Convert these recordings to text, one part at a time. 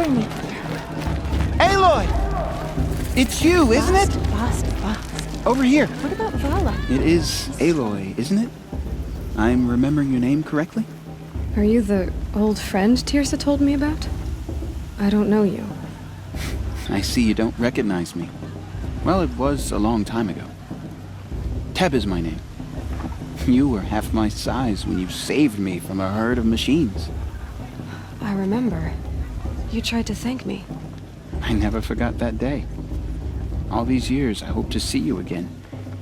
bring me there. Aloy! It's you, isn't it? Fast. Over here. What about Vala? It is Aloy, isn't it? I'm remembering your name correctly? Are you the old friend Tirsa told me about? I don't know you. I see you don't recognize me. Well, it was a long time ago. Teb is my name. You were half my size when you saved me from a herd of machines. I remember. You tried to thank me. I never forgot that day. All these years, I hope to see you again,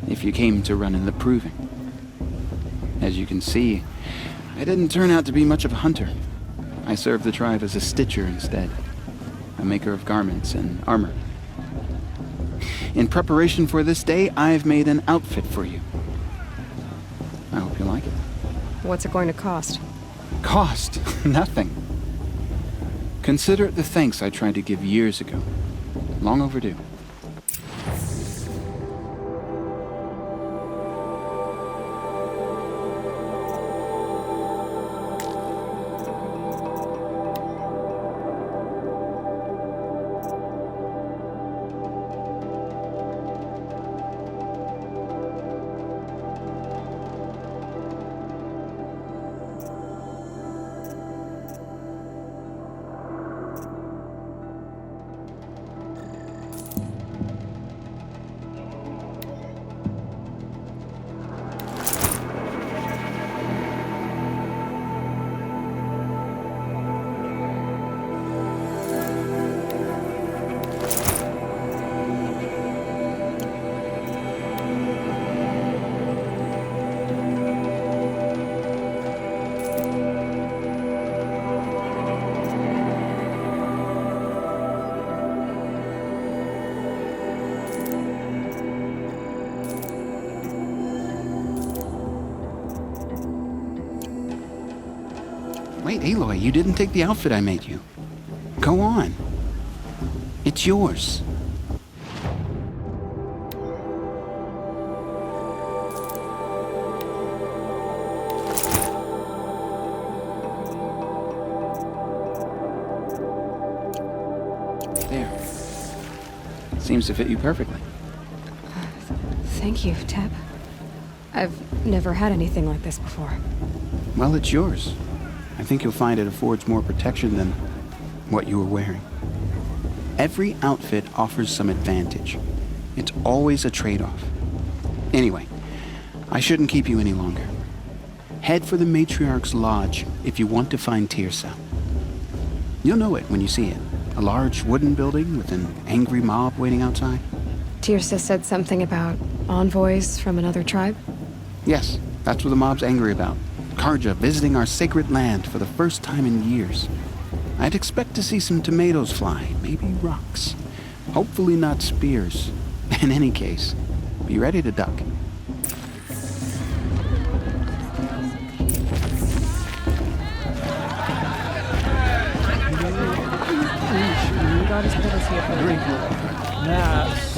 if you came to run in the proving. As you can see, I didn't turn out to be much of a hunter. I served the tribe as a stitcher instead, a maker of garments and armor. In preparation for this day, I've made an outfit for you. I hope you like it. What's it going to cost? Cost? Nothing. Consider it the thanks I tried to give years ago. Long overdue. Wait, Aloy, you didn't take the outfit I made you. Go on. It's yours. There. Seems to fit you perfectly. Thank you, Teb. I've never had anything like this before. Well, it's yours. I think you'll find it affords more protection than what you were wearing. Every outfit offers some advantage. It's always a trade-off. Anyway, I shouldn't keep you any longer. Head for the Matriarch's Lodge if you want to find Tirsa. You'll know it when you see it. A large wooden building with an angry mob waiting outside. Tirsa said something about envoys from another tribe? Yes, that's what the mob's angry about. Karja visiting our sacred land for the first time in years. I'd expect to see some tomatoes fly, maybe rocks. Hopefully not spears. In any case, be ready to duck. God has put us here for Drink more. Yes.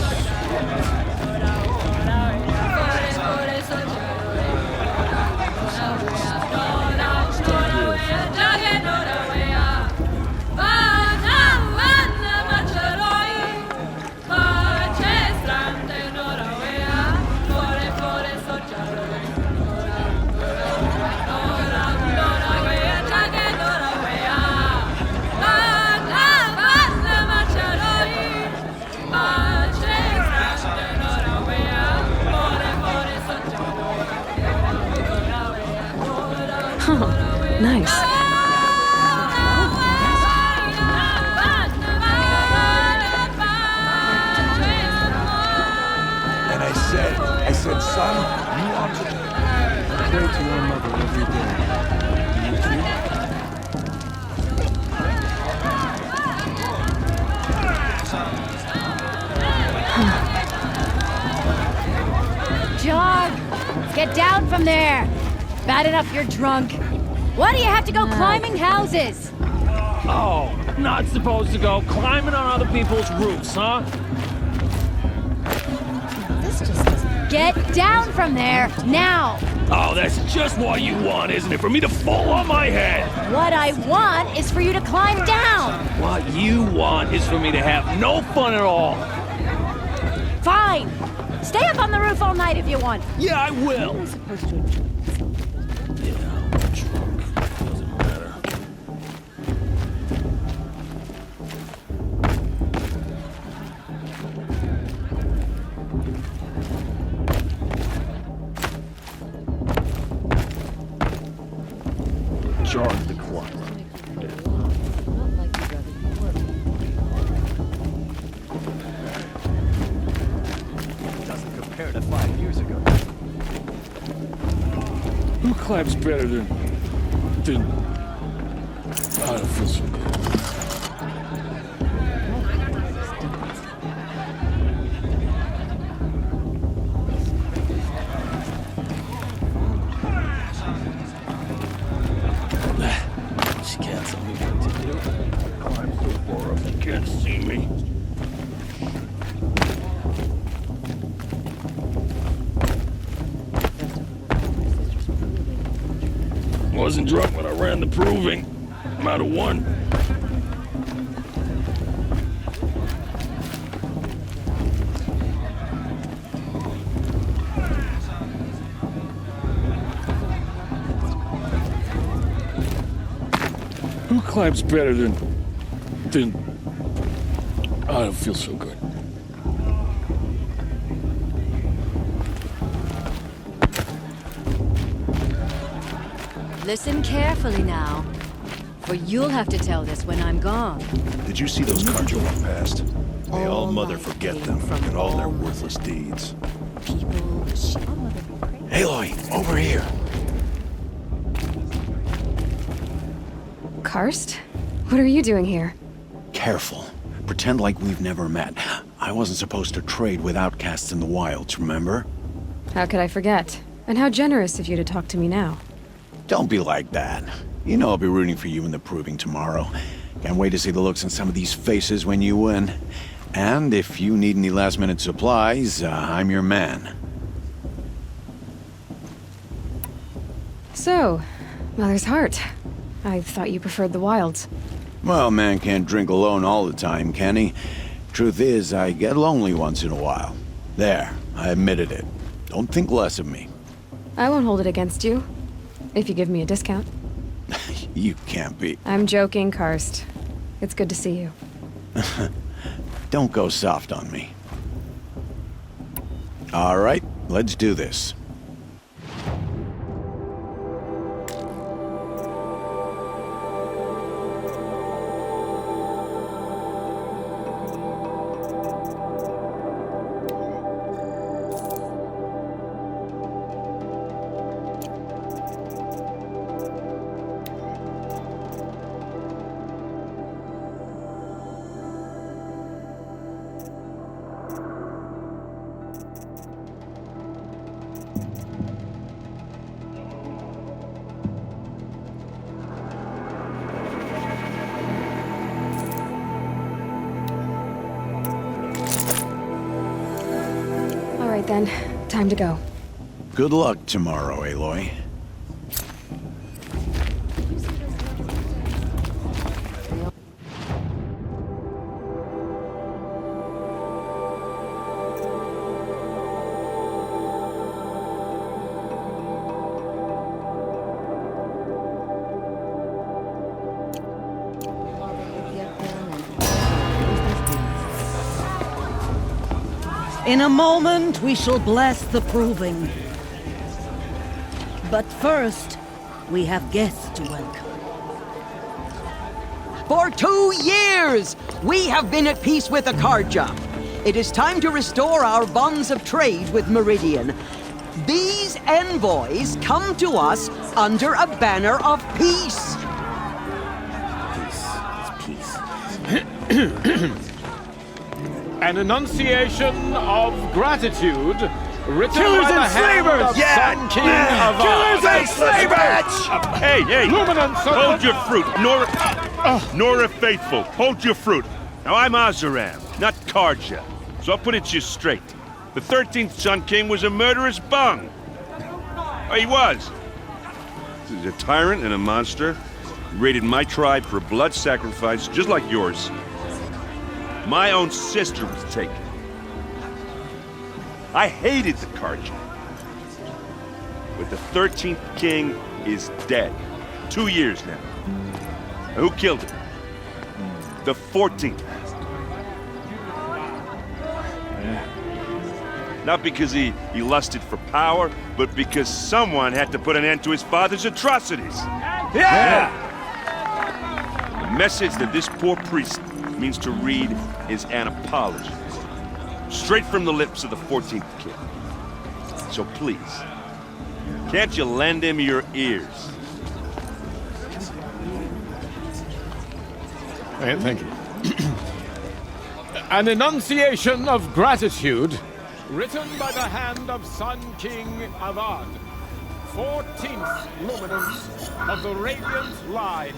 Nice. And I said, son, you ought to Pray to your mother every day. John, get down from there. Bad enough you're drunk. Why do you have to go climbing houses? Oh, not supposed to go climbing on other people's roofs, huh? This just doesn't... Get down from there, now! Oh, this just what you want, isn't it? For me to fall on my head. What I want is for you to climb down. What you want is for me to have no fun at all. Fine. Stay up on the roof all night if you want. Yeah, I will. Yeah, I'm drunk. Doesn't matter. Charge the clock. Doesn't compare to 5 years ago. Who climbs better than... I don't feel so good. She can't tell me what to do. Climb so far up they can't see me. Wasn't drunk when I ran the proving. I'm out of one. Who climbs better than... I don't feel so good. Listen carefully now, for you'll have to tell this when I'm gone. Did you see those cards you walked past? May all All mother life forget came them from and all their all worthless deeds. People, Aloy, over here. Karst? What are you doing here? Careful. Pretend like we've never met. I wasn't supposed to trade with outcasts in the wilds, remember? How could I forget? And how generous of you to talk to me now. Don't be like that. You know I'll be rooting for you in the proving tomorrow. Can't wait to see the looks on some of these faces when you win. And if you need any last-minute supplies, I'm your man. So, Mother's Heart. I thought you preferred the wilds. Well, man can't drink alone all the time, can he? Truth is, I get lonely once in a while. There, I admitted it. Don't think less of me. I won't hold it against you. If you give me a discount. You can't be. I'm joking, Karst. It's good to see you. Don't go soft on me. All right, let's do this. All right then, time to go. Good luck tomorrow, Aloy. In a moment, we shall bless the proving. But first, we have guests to welcome. For 2 years, we have been at peace with Akarja. It is time to restore our bonds of trade with Meridian. These envoys come to us under a banner of peace. An enunciation of gratitude written Killers by the and hand slavers! of Yeah! Sun King Yeah! of Killers Oz. and slavers! Hey, hey! Luminance of Hold your fruit, Nora Faithful. Hold your fruit. Now I'm Azaram, not Karja, so I'll put it to you straight. The 13th Sun King was a murderous bung. Oh, he was. He's a tyrant and a monster. He raided my tribe for blood sacrifice, just like yours. My own sister was taken. I hated the Carja. But the 13th king is dead. 2 years now. And who killed him? The 14th. Not because he lusted for power, but because someone had to put an end to his father's atrocities. Yeah! The message that this poor priest means to read is an apology. Straight from the lips of the 14th king. So please, can't you lend him your ears? Thank you. An enunciation of gratitude written by the hand of Sun King Avad, 14th luminance of the Radiant Line.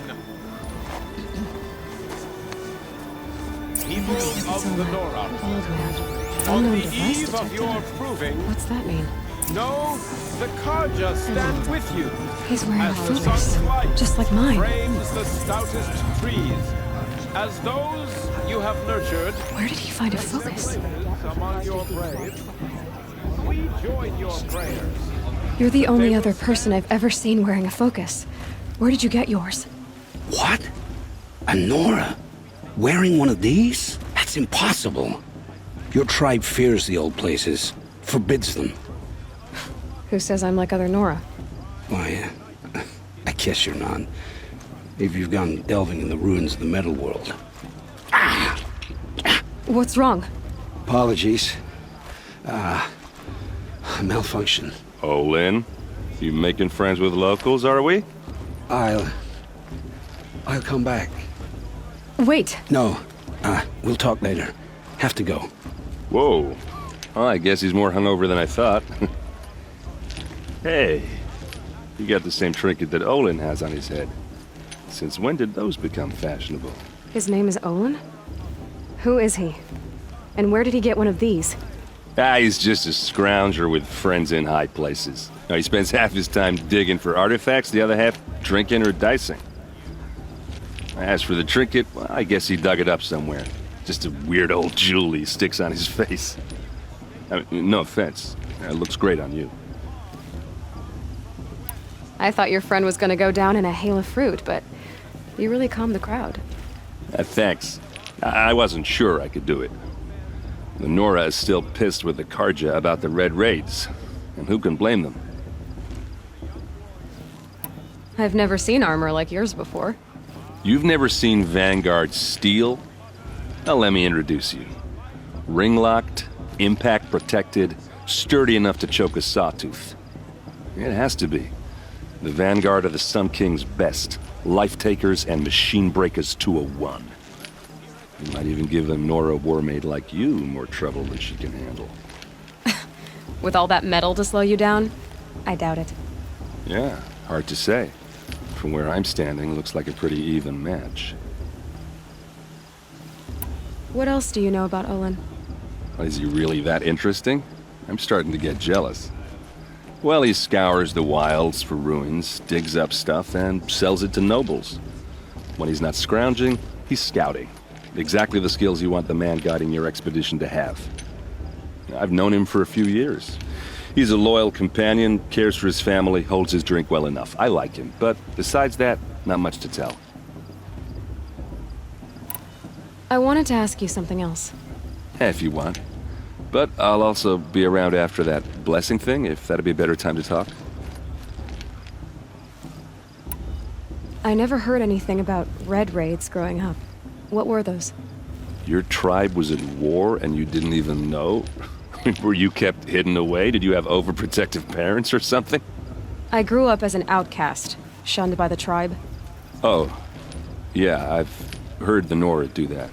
People of the Nora, on the eve of your proving, What's that mean? know the Carja stand with you. He's wearing a As the focus, sun's light just like mine. frames the stoutest trees, as those you have nurtured. Where did he find a focus? Among your brave, we join your prayers. You're the only other person I've ever seen wearing a focus. Where did you get yours? What? A Nora? Wearing one of these? That's impossible. Your tribe fears the old places, forbids them. Who says I'm like other Nora? Why, I guess you're not. If you've gone delving in the ruins of the metal world. What's wrong? Apologies. Malfunction. Oh, Lynn, you making friends with locals, are we? I'll come back. Wait. No, we'll talk later. Have to go. Whoa. Well, I guess he's more hungover than I thought. Hey, you got the same trinket that Olin has on his head. Since when did those become fashionable? His name is Olin? Who is he? And where did he get one of these? He's just a scrounger with friends in high places. Now, he spends half his time digging for artifacts, the other half drinking or dicing. As for the trinket, well, I guess he dug it up somewhere. Just a weird old jewel he sticks on his face. I mean, no offense. It looks great on you. I thought your friend was gonna go down in a hail of fruit, but you really calmed the crowd. Thanks. I wasn't sure I could do it. The Nora is still pissed with the Carja about the Red Raids, and who can blame them? I've never seen armor like yours before. You've never seen Vanguard steel? Now let me introduce you. Ring-locked, impact-protected, sturdy enough to choke a sawtooth. It has to be. The Vanguard of the Sun King's best. Life-takers and machine breakers to a one. You might even give a Nora warmaid like you more trouble than she can handle. With all that metal to slow you down? I doubt it. Yeah, hard to say. From where I'm standing, looks like a pretty even match. What else do you know about Olin? Is he really that interesting? I'm starting to get jealous. Well, he scours the wilds for ruins, digs up stuff, and sells it to nobles. When he's not scrounging, he's scouting. Exactly the skills you want the man guiding your expedition to have. I've known him for a few years. He's a loyal companion, cares for his family, holds his drink well enough. I like him, but besides that, not much to tell. I wanted to ask you something else. If you want. But I'll also be around after that blessing thing, if that'd be a better time to talk. I never heard anything about red raids growing up. What were those? Your tribe was at war and you didn't even know? Were you kept hidden away? Did you have overprotective parents or something? I grew up as an outcast, shunned by the tribe. Oh, yeah, I've heard the Nora do that.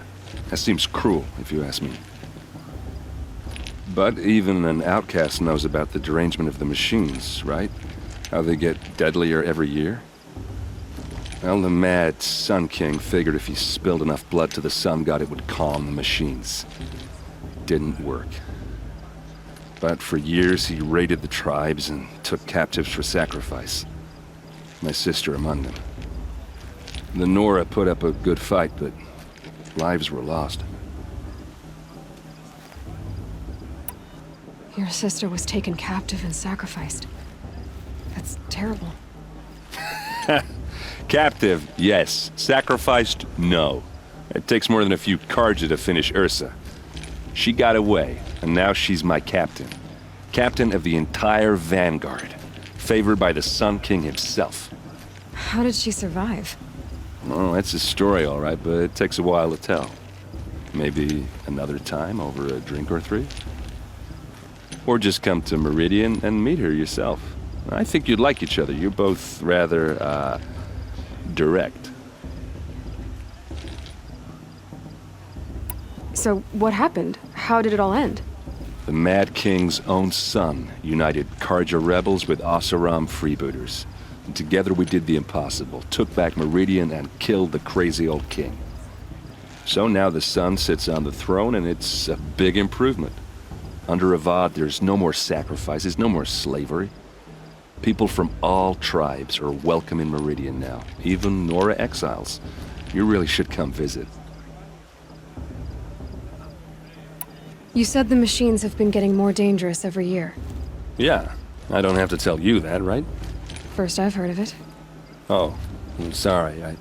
That seems cruel, if you ask me. But even an outcast knows about the derangement of the machines, right? How they get deadlier every year? Well, the mad Sun King figured if he spilled enough blood to the Sun God, it would calm the machines. Didn't work. But for years, he raided the tribes and took captives for sacrifice. my sister among them. The Nora put up a good fight, but lives were lost. Your sister was taken captive and sacrificed. That's terrible. Captive, yes. Sacrificed, no. It takes more than a few Carja to finish Ursa. She got away, and now she's my captain. Captain of the entire Vanguard. Favored by the Sun King himself. How did she survive? Oh, that's a story, all right, but it takes a while to tell. Maybe another time over a drink or three? Or just come to Meridian and meet her yourself. I think you'd like each other. You're both rather, direct. So, what happened? How did it all end? The Mad King's own son united Carja rebels with Oseram freebooters. And together we did the impossible, took back Meridian and killed the crazy old king. So now the son sits on the throne and it's a big improvement. Under Avad, there's no more sacrifices, no more slavery. People from all tribes are welcome in Meridian now, even Nora exiles. You really should come visit. You said the machines have been getting more dangerous every year. Yeah, I don't have to tell you that, right? First I've heard of it. Oh, I'm sorry. I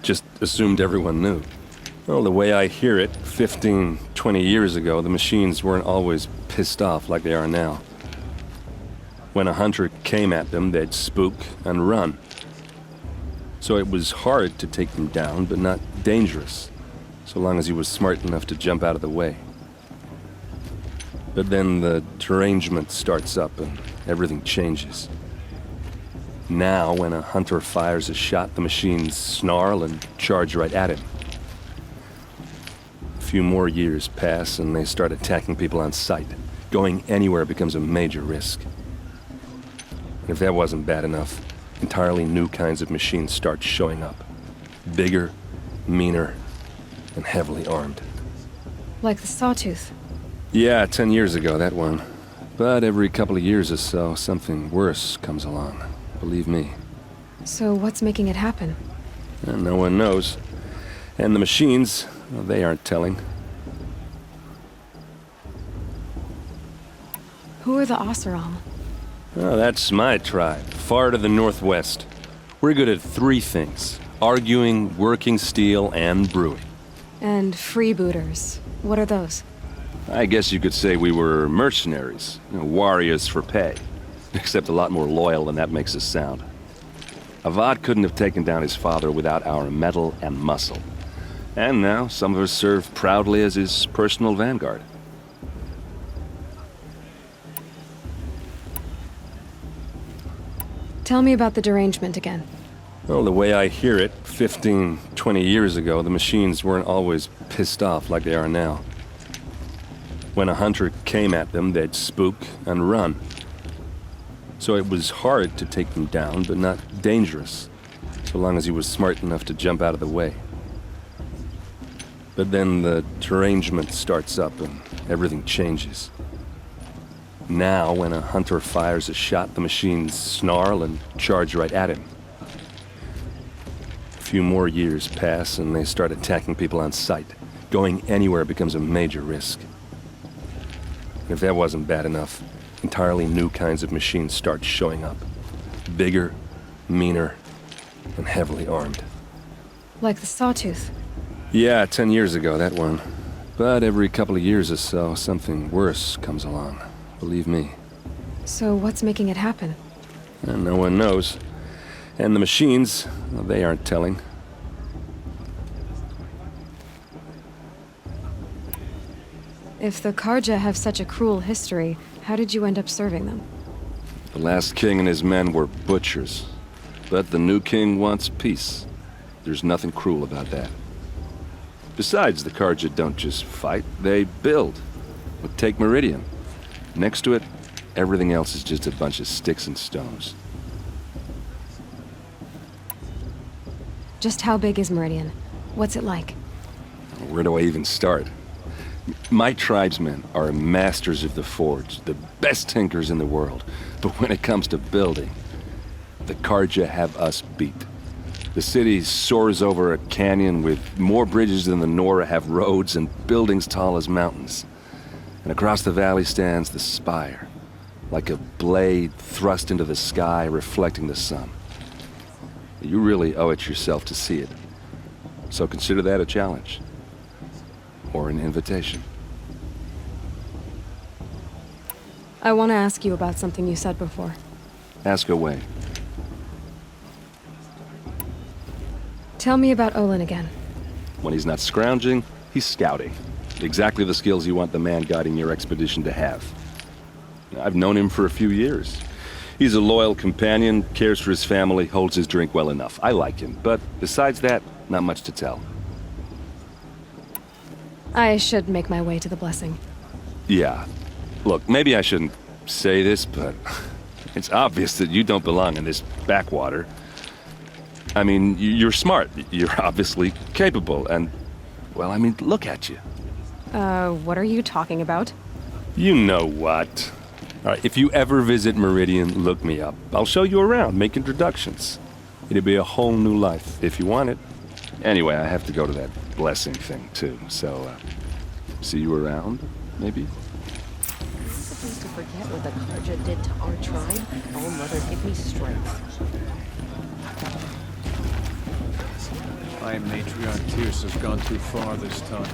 just assumed everyone knew. Well, the way I hear it, 15, 20 years ago, the machines weren't always pissed off like they are now. When a hunter came at them, they'd spook and run. So it was hard to take them down, but not dangerous, so long as he was smart enough to jump out of the way. But then the derangement starts up and everything changes. Now, when a hunter fires a shot, the machines snarl and charge right at him. A few more years pass and they start attacking people on sight. Going anywhere becomes a major risk. And if that wasn't bad enough, entirely new kinds of machines start showing up. Bigger, meaner, and heavily armed. Like the Sawtooth. Yeah, 10 years ago, that one. But every couple of years or so, something worse comes along. Believe me. So what's making it happen? And no one knows. And the machines, well, they aren't telling. Who are the Oseram? Oh, that's my tribe, far to the northwest. We're good at three things. Arguing, working steel, and brewing. And freebooters. What are those? I guess you could say we were mercenaries, warriors for pay. Except a lot more loyal than that makes us sound. Avad couldn't have taken down his father without our metal and muscle. And now some of us serve proudly as his personal vanguard. Tell me about the derangement again. Well, the way I hear it, 15, 20 years ago, the machines weren't always pissed off like they are now. When a hunter came at them, they'd spook and run. So it was hard to take them down, but not dangerous, so long as he was smart enough to jump out of the way. But then the derangement starts up and everything changes. Now, when a hunter fires a shot, the machines snarl and charge right at him. A few more years pass and they start attacking people on sight. Going anywhere becomes a major risk. If that wasn't bad enough, entirely new kinds of machines start showing up. Bigger, meaner, and heavily armed. Like the Sawtooth. Yeah, 10 years ago, that one. But every couple of years or so, something worse comes along. Believe me. So what's making it happen? And no one knows. And the machines, well, they aren't telling. If the Carja have such a cruel history, how did you end up serving them? The last king and his men were butchers. But the new king wants peace. There's nothing cruel about that. Besides, the Carja don't just fight, they build. But take Meridian. Next to it, everything else is just a bunch of sticks and stones. Just how big is Meridian? What's it like? Where do I even start? My tribesmen are masters of the forge, the best tinkers in the world. But when it comes to building, The Karja have us beat. The city soars over a canyon with more bridges than the Nora have roads and buildings tall as mountains. And across the valley stands the spire, like a blade thrust into the sky reflecting the sun. You really owe it yourself to see it. So consider that a challenge. Or an invitation. I want to ask you about something you said before. Ask away. Tell me about Olin again. When he's not scrounging, he's scouting. Exactly the skills you want the man guiding your expedition to have. I've known him for a few years. He's a loyal companion, cares for his family, holds his drink well enough. I like him, but besides that, not much to tell. I should make my way to the blessing. Yeah. Look, maybe I shouldn't say this, but it's obvious that you don't belong in this backwater. I mean, you're smart. You're obviously capable, and, well, I mean, look at you. What are you talking about? You know what. All right, if you ever visit Meridian, look me up. I'll show you around, make introductions. It'll be a whole new life, if you want it. Anyway, I have to go to that blessing thing, too, so, see you around, maybe? I'm supposed to forget what the Karja did to our tribe? Oh, Mother, give me strength. My matriarch Tierce has gone too far this time.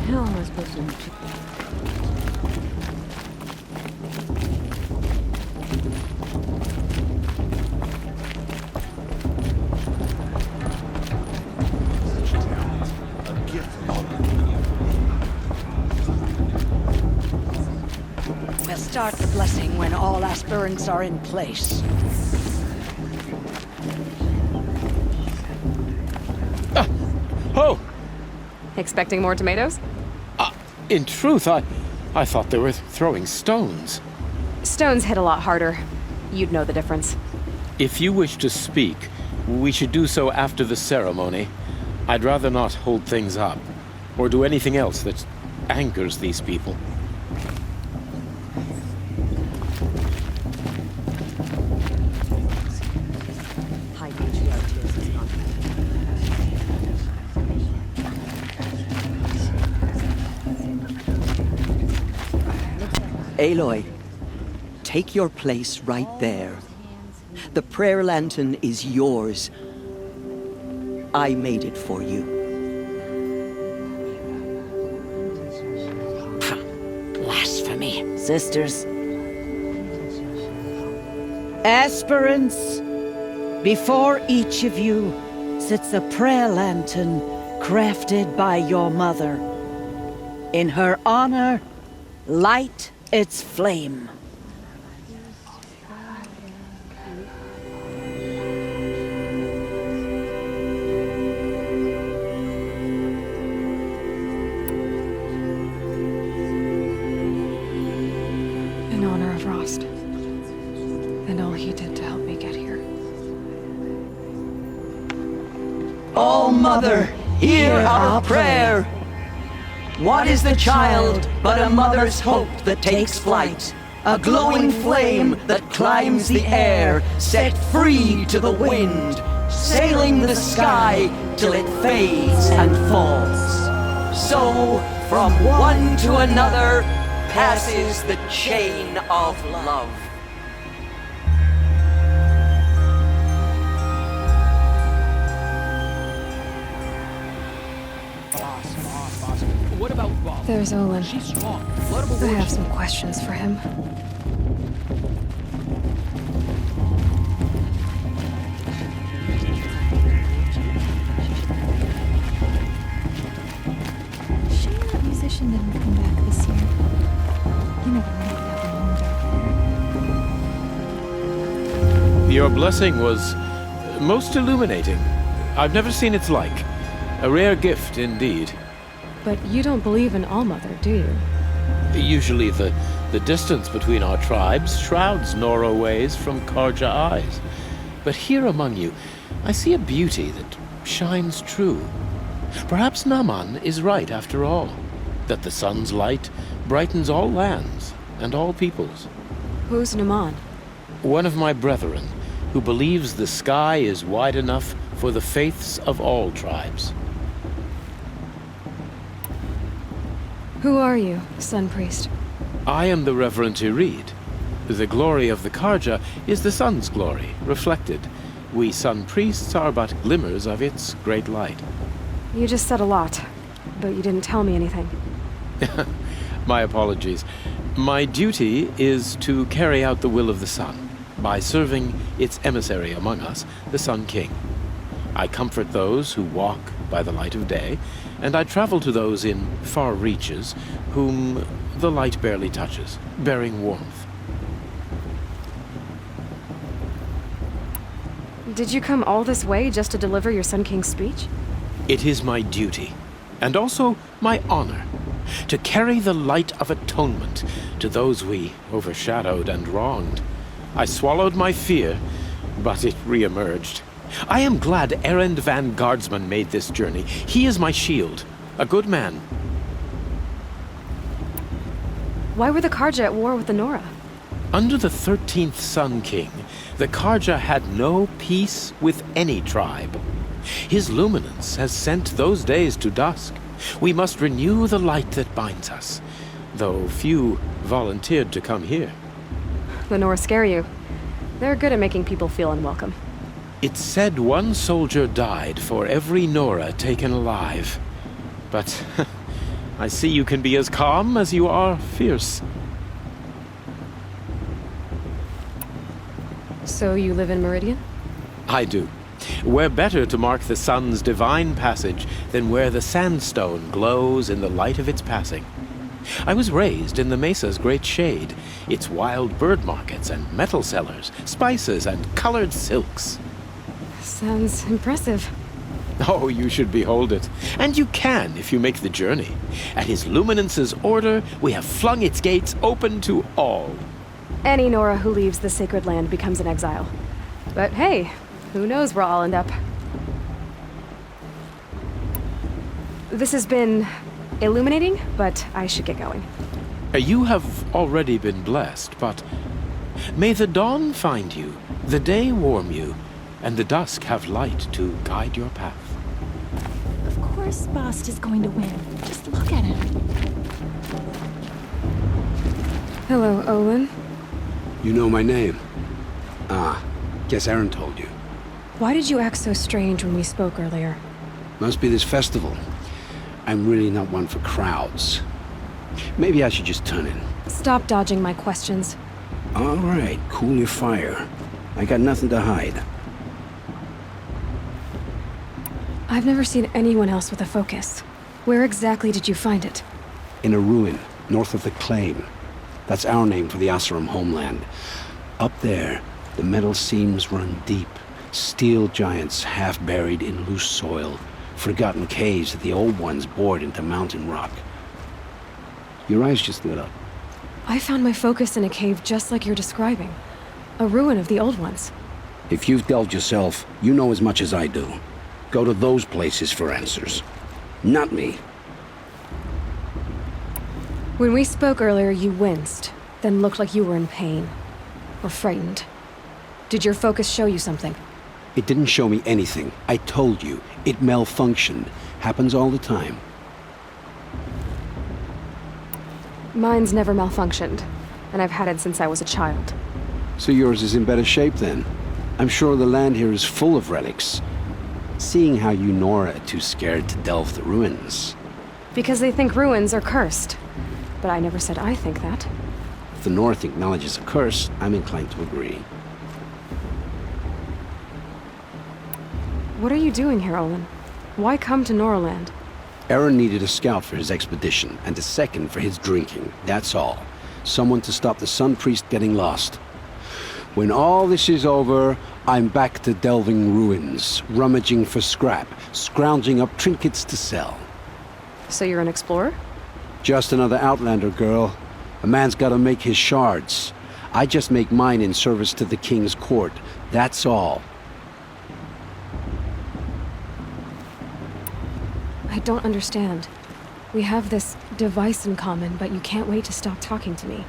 How am I supposed to... We'll start the blessing when all aspirants are in place. Oh! Expecting more tomatoes? In truth, I thought they were throwing stones. Stones hit a lot harder. You'd know the difference. If you wish to speak, we should do so after the ceremony. I'd rather not hold things up, or do anything else that angers these people. High matriarch Tierce has gone. Aloy, take your place right there. The prayer lantern is yours. I made it for you. Blasphemy. Sisters. Aspirants, before each of you sits a prayer lantern crafted by your mother. In her honor, light its flame. In honor of Rost. And all he did to help me get here. Oh, Mother, hear our prayer. What is the child but a mother's hope that takes flight? A glowing flame that climbs the air, set free to the wind, sailing the sky till it fades and falls. So, from one to another, passes the chain of love. What about Bob? There's Olin. She's strong. I have some questions for him. Shame that musician didn't come back this year. You never know what happened back there. Your blessing was most illuminating. I've never seen its like. A rare gift indeed. But you don't believe in Allmother, do you? Usually the The distance between our tribes shrouds Nora ways from Karja eyes. But here among you, I see a beauty that shines true. Perhaps Naman is right after all, that the sun's light brightens all lands and all peoples. Who's Naman? One of my brethren, who believes the sky is wide enough for the faiths of all tribes. Who are you, Sun Priest? I am the Reverend Irid. The glory of the Karja is the sun's glory, reflected. We Sun Priests are but glimmers of its great light. You just said a lot, but you didn't tell me anything. My apologies. My duty is to carry out the will of the sun, by serving its emissary among us, the Sun King. I comfort those who walk by the light of day, and I travel to those in far reaches whom the light barely touches, bearing warmth. Did you come all this way just to deliver your Sun King's speech? It is my duty, and also my honor, to carry the light of atonement to those we overshadowed and wronged. I swallowed my fear, but it re-emerged. I am glad Erend van Guardsman made this journey. He is my shield, a good man. Why were the Karja at war with the Nora? Under the 13th Sun King, the Karja had no peace with any tribe. His luminance has sent those days to dusk. We must renew the light that binds us, though few volunteered to come here. The Nora scare you. They're good at making people feel unwelcome. It's said one soldier died for every Nora taken alive. But I see you can be as calm as you are fierce. So you live in Meridian? I do. Where better to mark the sun's divine passage than where the sandstone glows in the light of its passing. I was raised in the mesa's great shade, its wild bird markets and metal cellars, spices and colored silks. Sounds impressive. Oh, you should behold it. And you can if you make the journey. At his luminance's order, we have flung its gates open to all. Any Nora who leaves the sacred land becomes an exile. But hey, who knows where I'll end up. This has been illuminating, but I should get going. You have already been blessed, but may the dawn find you, the day warm you, and the dusk have light to guide your path. Of course Bast is going to win. Just look at him. Hello, Olin. You know my name? Ah, guess Aaron told you. Why did you act so strange when we spoke earlier? Must be this festival. I'm really not one for crowds. Maybe I should just turn in. Stop dodging my questions. All right, cool your fire. I got nothing to hide. I've never seen anyone else with a focus. Where exactly did you find it? In a ruin, north of the Claim. That's our name for the Asuram homeland. Up there, the metal seams run deep. Steel giants half buried in loose soil. Forgotten caves that the old ones bored into mountain rock. Your eyes just lit up. I found my focus in a cave just like you're describing. A ruin of the old ones. If you've delved yourself, you know as much as I do. Go to those places for answers. Not me. When we spoke earlier, you winced, then looked like you were in pain. Or frightened. Did your focus show you something? It didn't show me anything. I told you. It malfunctioned. Happens all the time. Mine's never malfunctioned, and I've had it since I was a child. So yours is in better shape then. I'm sure the land here is full of relics. Seeing how you Nora are too scared to delve the ruins. Because they think ruins are cursed. But I never said I think that. If the North acknowledges a curse, I'm inclined to agree. What are you doing here, Olin? Why come to Noraland? Aaron needed a scout for his expedition, and a second for his drinking. That's all. Someone to stop the Sun Priest getting lost. When all this is over, I'm back to delving ruins, rummaging for scrap, scrounging up trinkets to sell. So you're an explorer? Just another Outlander girl. A man's gotta make his shards. I just make mine in service to the king's court. That's all. I don't understand. We have this device in common, but you can't wait to stop talking to me.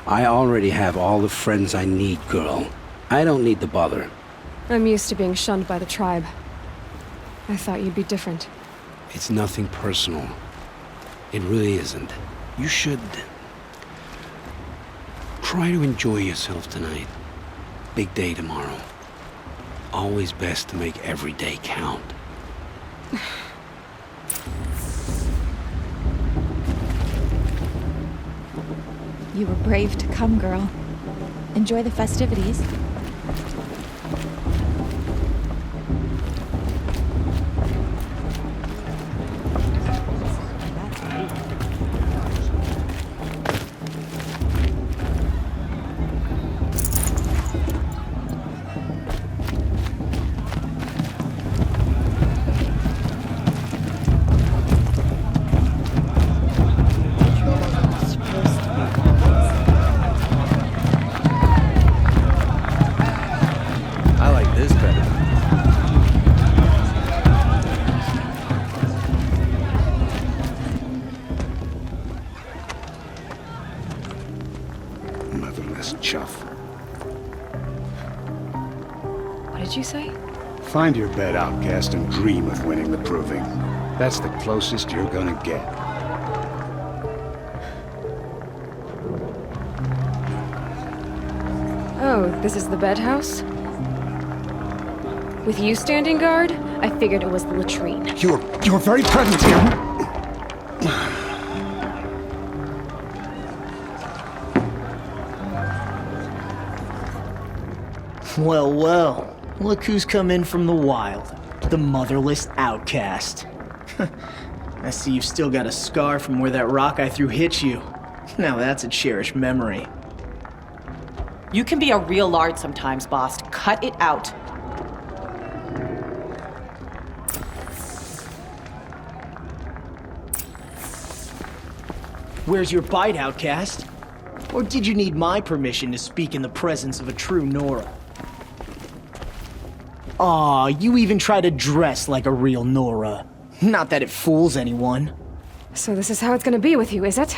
I already have all the friends I need, girl. I don't need the bother. I'm used to being shunned by the tribe. I thought you'd be different. It's nothing personal. It really isn't. You should try to enjoy yourself tonight. Big day tomorrow. Always best to make every day count. You were brave to come, girl. Enjoy the festivities. I like this better. Motherless chuff. What did you say? Find your bed, outcast, and dream of winning the proving. That's the closest you're gonna get. Oh, this is the bedhouse? With you standing guard, I figured it was the latrine. You're very present here. Well, well. Look who's come in from the wild. The motherless outcast. I see you've still got a scar from where that rock I threw hit you. Now that's a cherished memory. You can be a real lard sometimes, boss. Cut it out. Where's your bite, outcast? Or did you need my permission to speak in the presence of a true Nora? Aw, you even try to dress like a real Nora. Not that it fools anyone. So this is how it's gonna be with you, is it?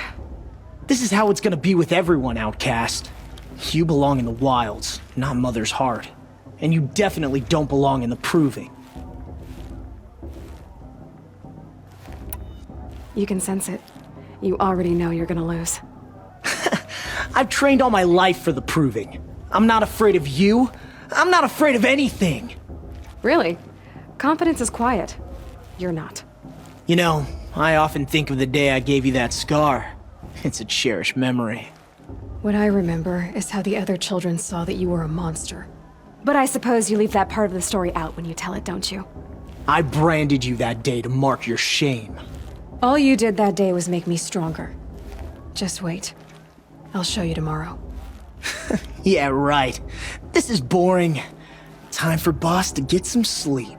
This is how it's gonna be with everyone, outcast. You belong in the wilds, not Mother's heart. And you definitely don't belong in the proving. You can sense it. You already know you're gonna lose. I've trained all my life for the proving. I'm not afraid of you. I'm not afraid of anything. Really? Confidence is quiet. You're not. You know, I often think of the day I gave you that scar. It's a cherished memory. What I remember is how the other children saw that you were a monster. But I suppose you leave that part of the story out when you tell it, don't you? I branded you that day to mark your shame. All you did that day was make me stronger. Just wait. I'll show you tomorrow. Yeah, right. This is boring. Time for Boss to get some sleep.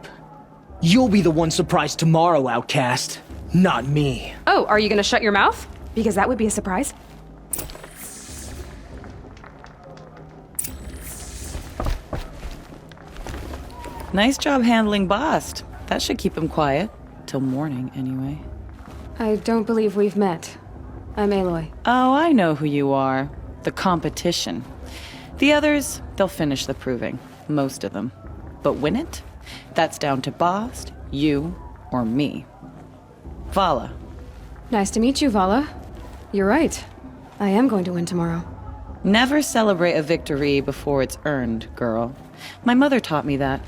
You'll be the one surprised tomorrow, outcast. Not me. Oh, are you gonna shut your mouth? Because that would be a surprise. Nice job handling Bast. That should keep him quiet. Till morning, anyway. I don't believe we've met. I'm Aloy. Oh, I know who you are. The competition. The others, they'll finish the proving. Most of them. But win it? That's down to Bast, you, or me. Vala. Nice to meet you, Vala. You're right. I am going to win tomorrow. Never celebrate a victory before it's earned, girl. My mother taught me that.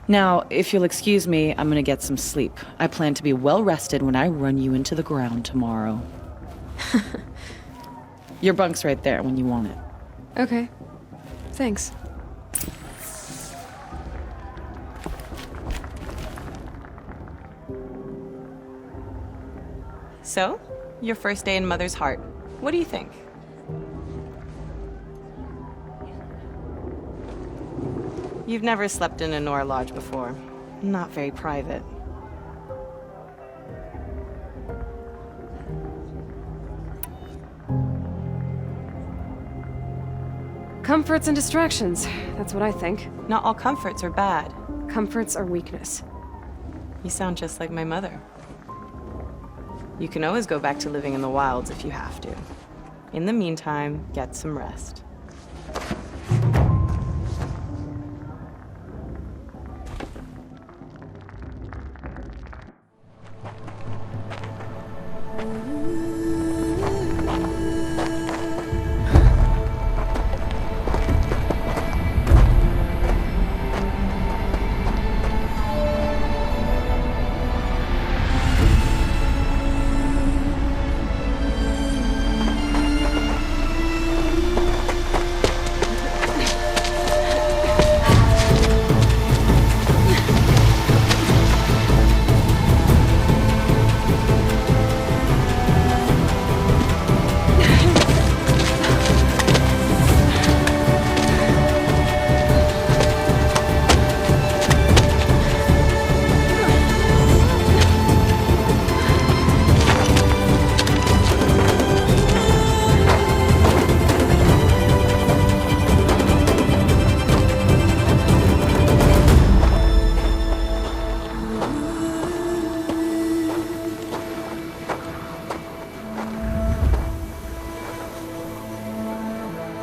Now, if you'll excuse me, I'm gonna get some sleep. I plan to be well rested when I run you into the ground tomorrow. Your bunk's right there when you want it. Okay. Thanks. So, your first day in Mother's heart. What do you think? You've never slept in a Nora lodge before. Not very private. Comforts and distractions. That's what I think. Not all comforts are bad. Comforts are weakness. You sound just like my mother. You can always go back to living in the wilds if you have to. In the meantime, get some rest.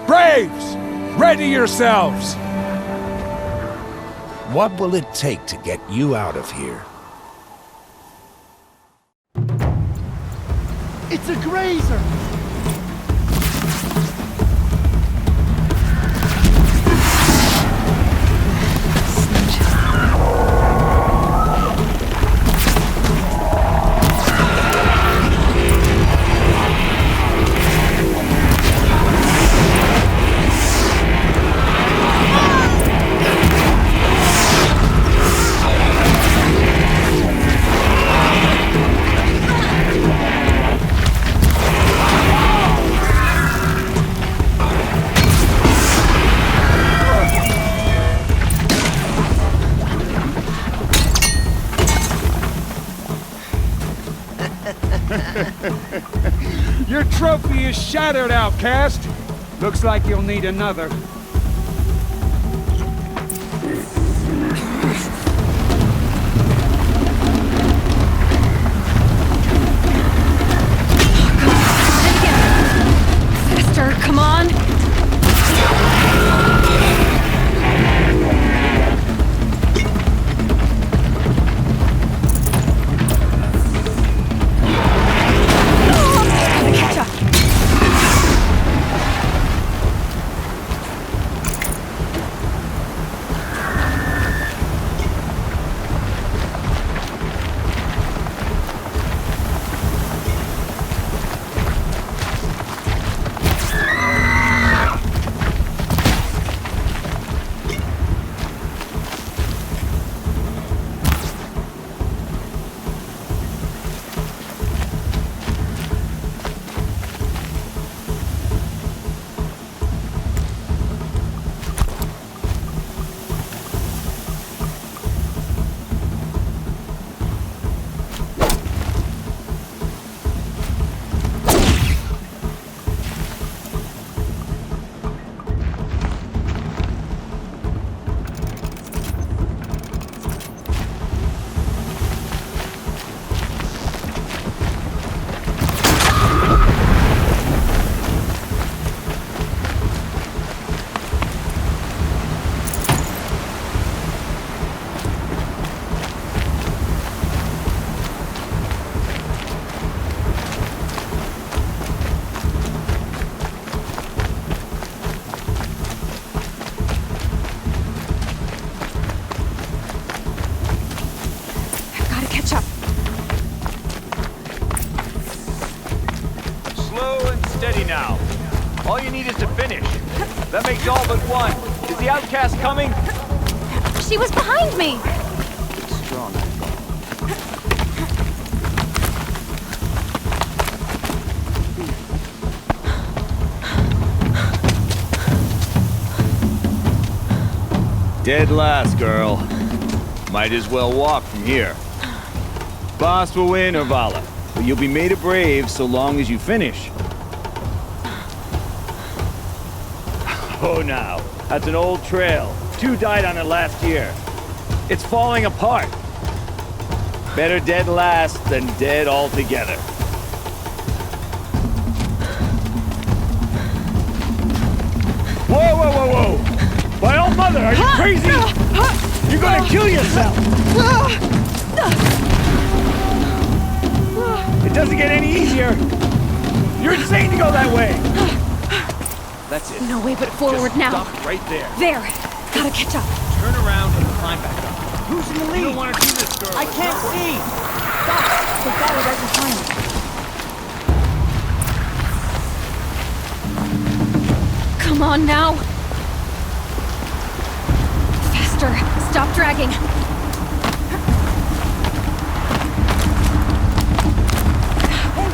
Braves! Ready yourselves! What will it take to get you out of here? It's a grazer! Your trophy is shattered, outcast. Looks like you'll need another. Faster, come on! Steady now. All you need is to finish. That makes all but one. Is the outcast coming? She was behind me! Strong. Dead last, girl. Might as well walk from here. Boss will win or Vala, but you'll be made a brave so long as you finish. Oh, now. That's an old trail. 2 died on it last year. It's falling apart. Better dead last than dead altogether. Whoa, whoa, whoa, whoa! My old mother, are you crazy? You're gonna kill yourself! It doesn't get any easier! You're insane to go that way! That's it. No way but forward Just now. Stop right there. There. Gotta catch up. Turn around and climb back up. Who's in the lead? You don't want to do this, girl. I can't see! Stop! We'll follow right behind you. Come on now. Faster. Stop dragging.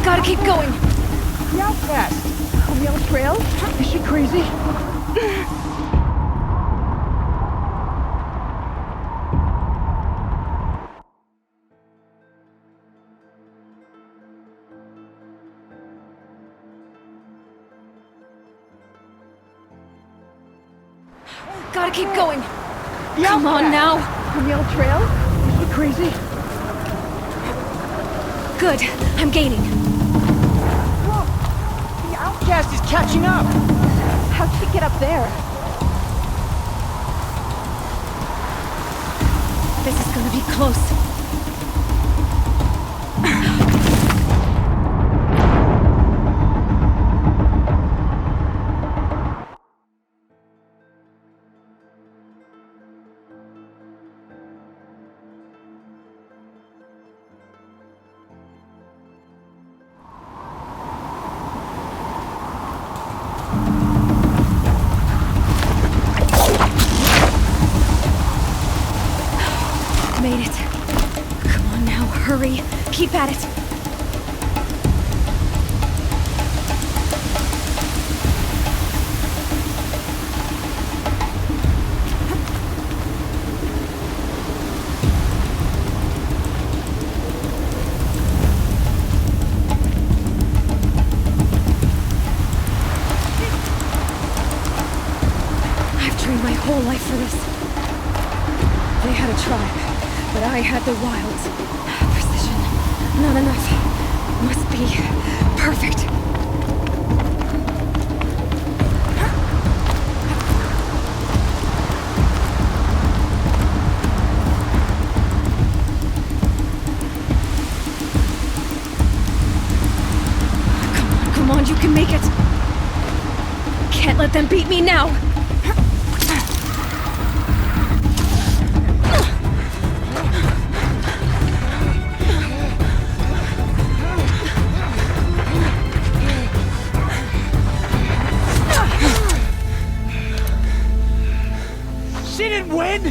Gotta keep going. The outcast! On the old trail? Is she crazy? Gotta keep going. The Come on outcast! now. On the old trail? Is she crazy? Good. I'm gaining. Whoa! The outcast is catching up! How'd she get up there? This is gonna be close. Made it. Come on now, hurry. Keep at it. I've trained my whole life for this. They had a tribe. But I had the wilds. Precision. Not enough. Must be perfect. Come on, you can make it. Can't let them beat me now. Win?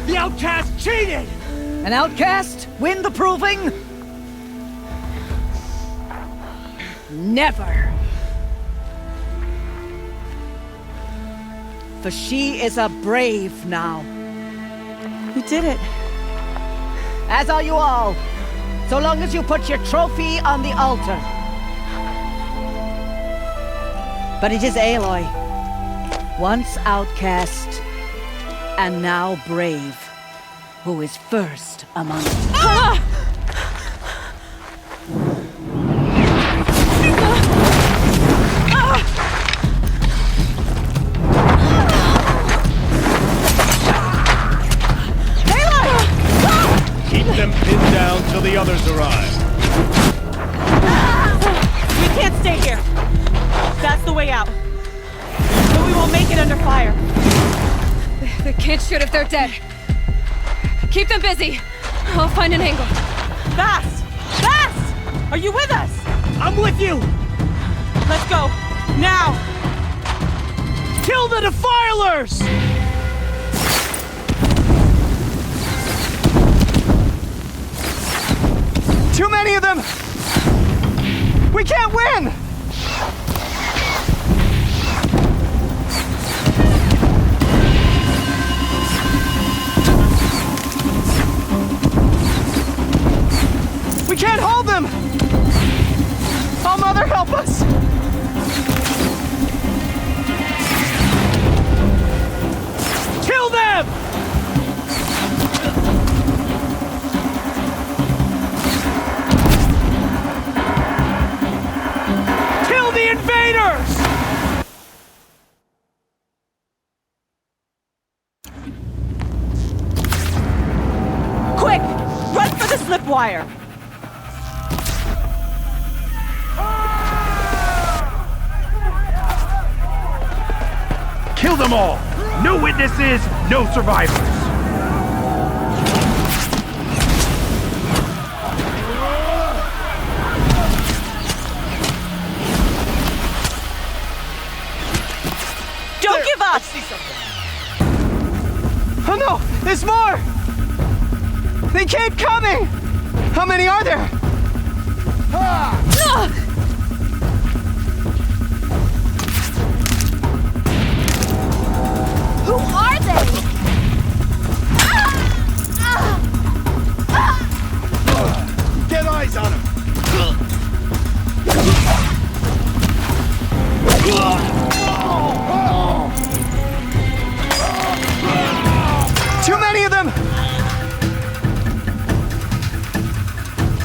The outcast cheated! An outcast? Win the proving? Never. For she is a brave now. You did it. As are you all. So long as you put your trophy on the altar. But it is Aloy. Once outcast, and now brave, who is first among us. Ah! Keep them pinned down till the others arrive. We can't stay here. That's the way out. But we won't make it under fire. They can't shoot if they're dead. Keep them busy. I'll find an angle. Fast! Fast! Are you with us? I'm with you! Let's go. Now! Kill the defilers! Too many of them! We can't win! We can't hold them! Oh, Mother, help us! wire. Kill them all! No witnesses, no survivors! Don't give up! Oh no! There's more! They keep coming! How many are there? Who are they? Get eyes on him! Too many of them!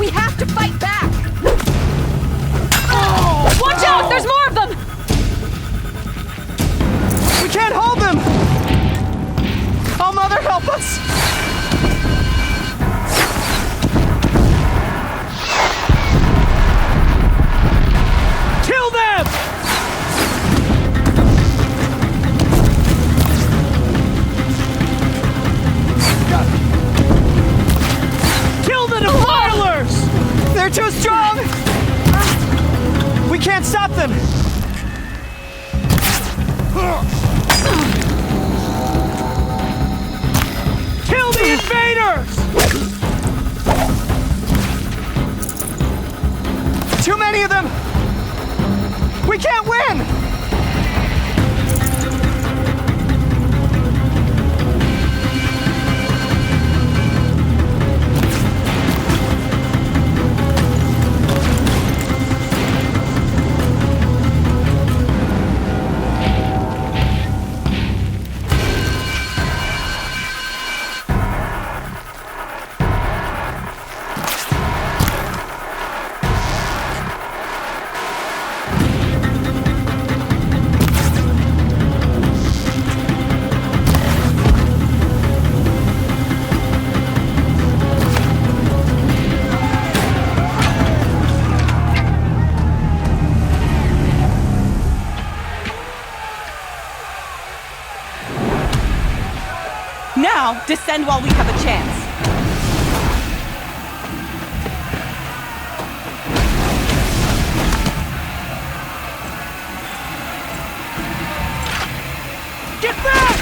We have to fight back! Watch out! There's more of them! We can't hold them! Oh, Mother, help us! Kill them! Kill the defilers! They're too strong! We can't stop them! Kill the invaders! Too many of them! We can't win! Now, descend while we have a chance. Get back!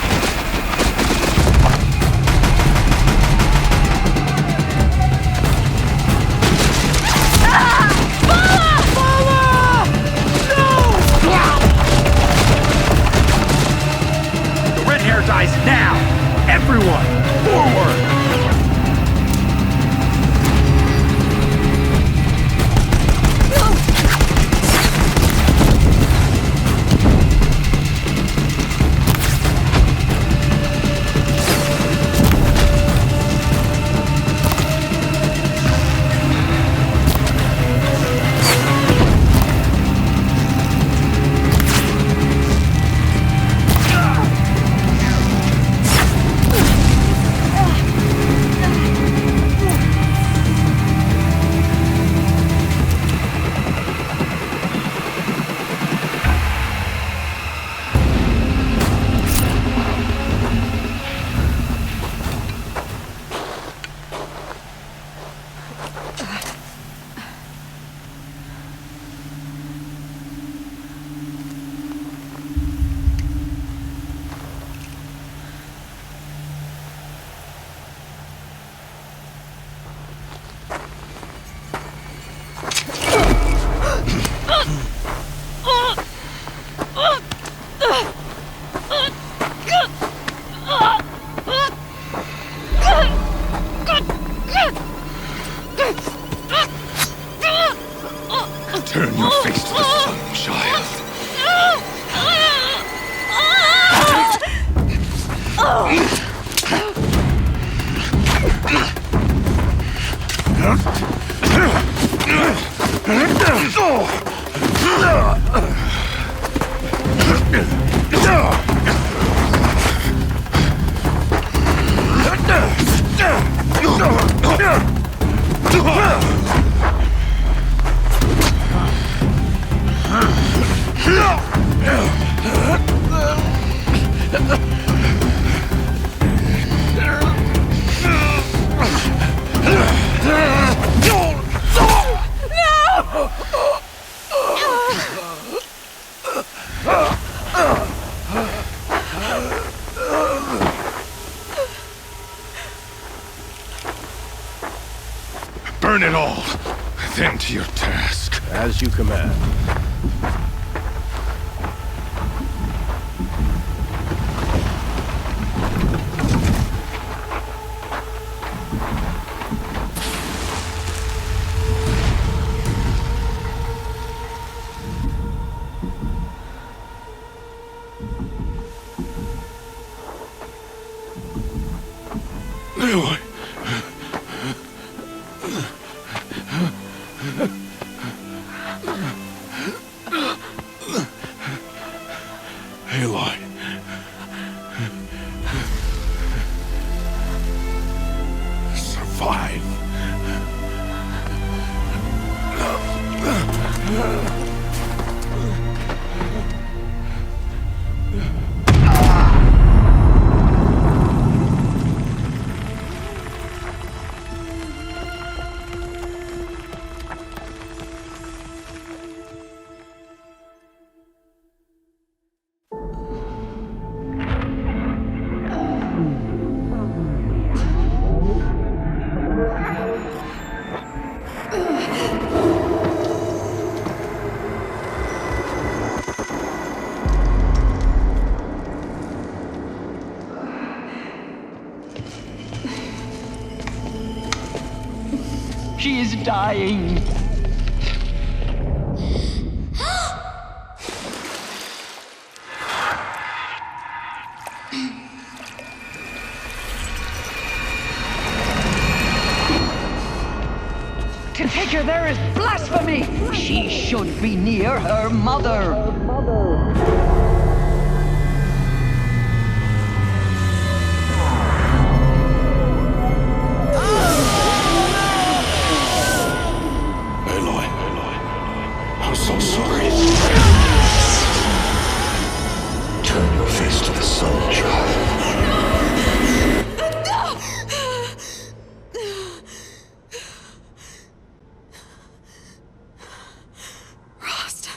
The red hair dies now! Everyone, forward! Turn your face to the sun, child. Burn it all. Then to your task. As you command. Aloy. Aloy. Survive. She is dying. To take her there is blasphemy. She should be near her mother. I'm so sorry. Turn your face to the sun, child. Rost.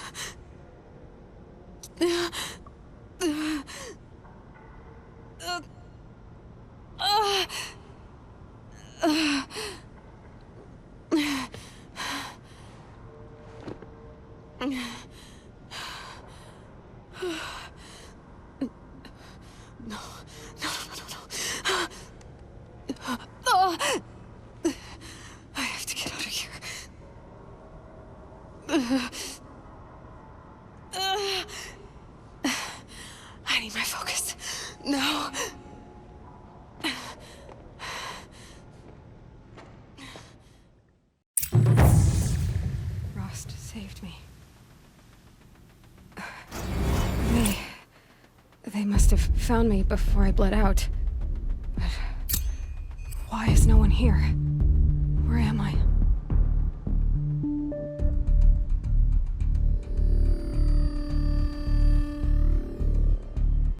I have to get out of here. I need my focus. No. Rost saved me. They must have found me before I bled out. But why is no one here? Where am I?